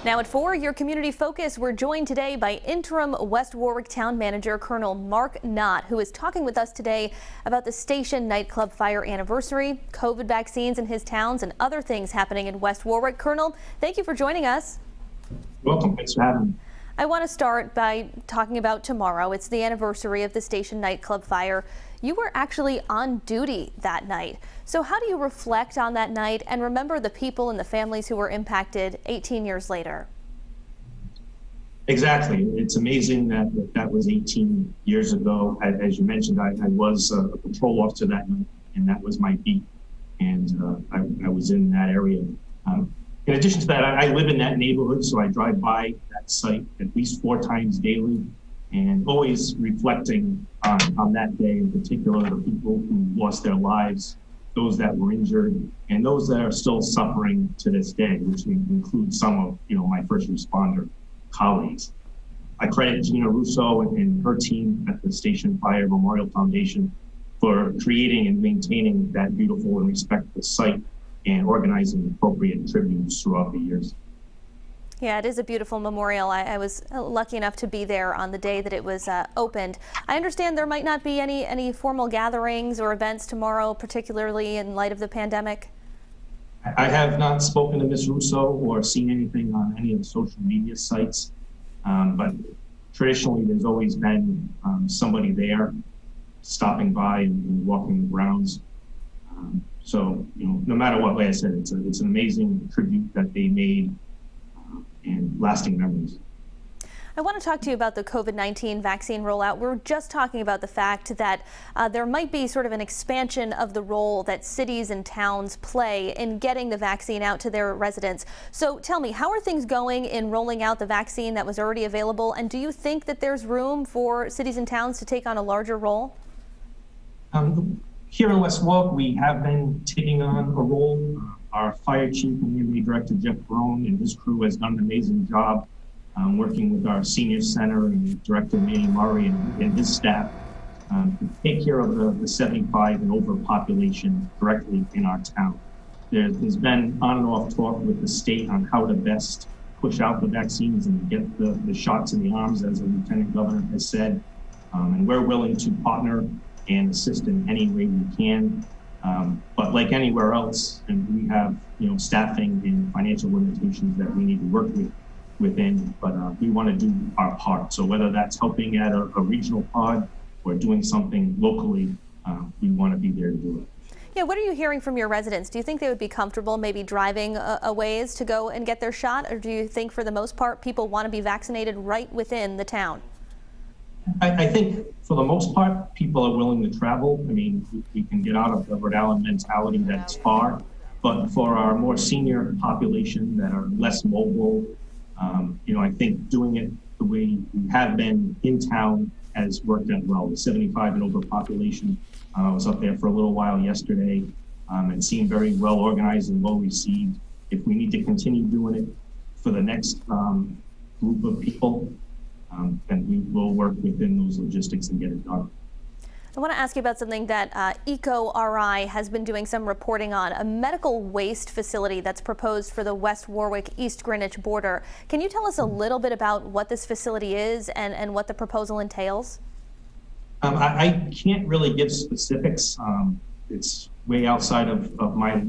Now at 4, your community focus, we're joined today by interim West Warwick Town Manager Colonel Mark Knott, who is talking with us today about the Station Nightclub Fire anniversary, COVID vaccines in his towns, and other things happening in West Warwick. Colonel, thank you for joining us. Welcome. Thanks for having me. I want to start by talking about tomorrow. It's the anniversary of the Station Nightclub Fire. You were actually on duty that night. So how do you reflect on that night and remember the people and the families who were impacted 18 years later? Exactly. It's amazing that was 18 years ago. As you mentioned, I was a patrol officer that night, and that was my beat. And I was in that area. In addition to that, I live in that neighborhood, so I drive by that site at least 4 times daily, and always reflecting on that day, in particular, the people who lost their lives, those that were injured, and those that are still suffering to this day, which includes some of my first responder colleagues. I credit Gina Russo and her team at the Station Fire Memorial Foundation for creating and maintaining that beautiful and respectful site and organizing appropriate tributes throughout the years. Yeah, it is a beautiful memorial. I was lucky enough to be there on the day that it was opened. I understand there might not be any formal gatherings or events tomorrow, particularly in light of the pandemic. I have not spoken to Ms. Russo or seen anything on any of the social media sites, but traditionally there's always been somebody there stopping by and walking the grounds. So, no matter what, like I said, it's an amazing tribute that they made and lasting memories. I want to talk to you about the COVID-19 vaccine rollout. We're just talking about the fact that there might be sort of an expansion of the role that cities and towns play in getting the vaccine out to their residents. So tell me, how are things going in rolling out the vaccine that was already available? And do you think that there's room for cities and towns to take on a larger role? Here in West Warwick, we have been taking on a role. Our fire chief and EMA director, Jeff Brown, and his crew has done an amazing job working with our senior center and director, Manny Murray, and his staff to take care of the 75 and over population directly in our town. There's been on and off talk with the state on how to best push out the vaccines and get the shots in the arms, as the Lieutenant Governor has said. And we're willing to partner and assist in any way we can. But like anywhere else, and we have staffing and financial limitations that we need to work within, but we want to do our part. So whether that's helping at a regional pod or doing something locally, we want to be there to do it. Yeah, what are you hearing from your residents? Do you think they would be comfortable maybe driving a ways to go and get their shot, or do you think for the most part people want to be vaccinated right within the town? I think for the most part, people are willing to travel. I mean, we can get out of the Rhode Island mentality that's far, but for our more senior population that are less mobile, I think doing it the way we have been in town has worked out well. The 75 and over population, I was up there for a little while yesterday and seemed very well organized and well received. If we need to continue doing it for the next group of people, then we will work within those logistics and get it done. I want to ask you about something that EcoRI has been doing some reporting on, a medical waste facility that's proposed for the West Warwick East Greenwich border. Can you tell us a little bit about what this facility is and what the proposal entails? I can't really give specifics. It's way outside of my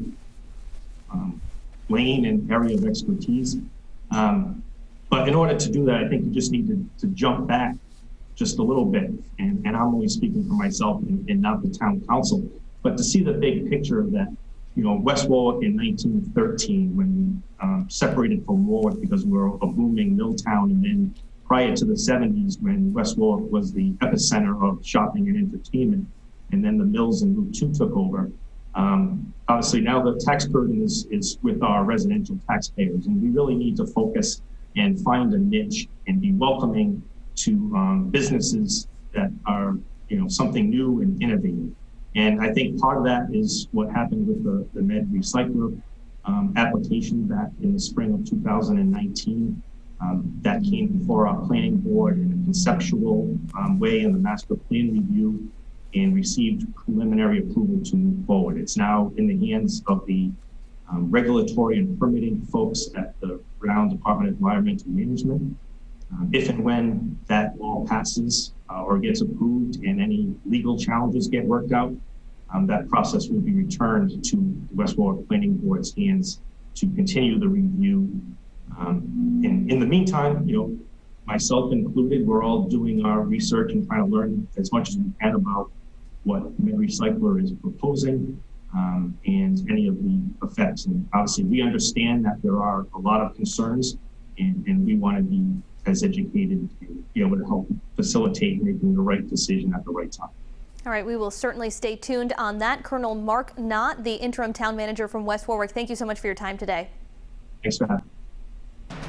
lane and area of expertise. But in order to do that, I think you just need to jump back just a little bit. And I'm only speaking for myself and not the town council, but to see the big picture of that. West Warwick in 1913, when we separated from Warwick because we were a booming mill town, and then prior to the 70s when West Warwick was the epicenter of shopping and entertainment, and then the mills and Route 2 took over. Obviously now the tax burden is with our residential taxpayers, and we really need to focus and find a niche and be welcoming to businesses that are, something new and innovative. And I think part of that is what happened with the Med Recycler application back in the spring of 2019. That came before our planning board in a conceptual way in the master plan review and received preliminary approval to move forward. It's now in the hands of the regulatory and permitting folks at the Rhode Island Department of Environmental Management. If and when that law passes or gets approved and any legal challenges get worked out, that process will be returned to the West Warwick Planning Board's hands to continue the review. In the meantime, myself included, we're all doing our research and trying to learn as much as we can about what MedRecycler is proposing and any of the effects. And obviously, we understand that there are a lot of concerns, and we want to be as educated and be able to help facilitate making the right decision at the right time. All right, we will certainly stay tuned on that. Colonel Mark Knott, the interim town manager from West Warwick, thank you so much for your time today. Thanks for having me.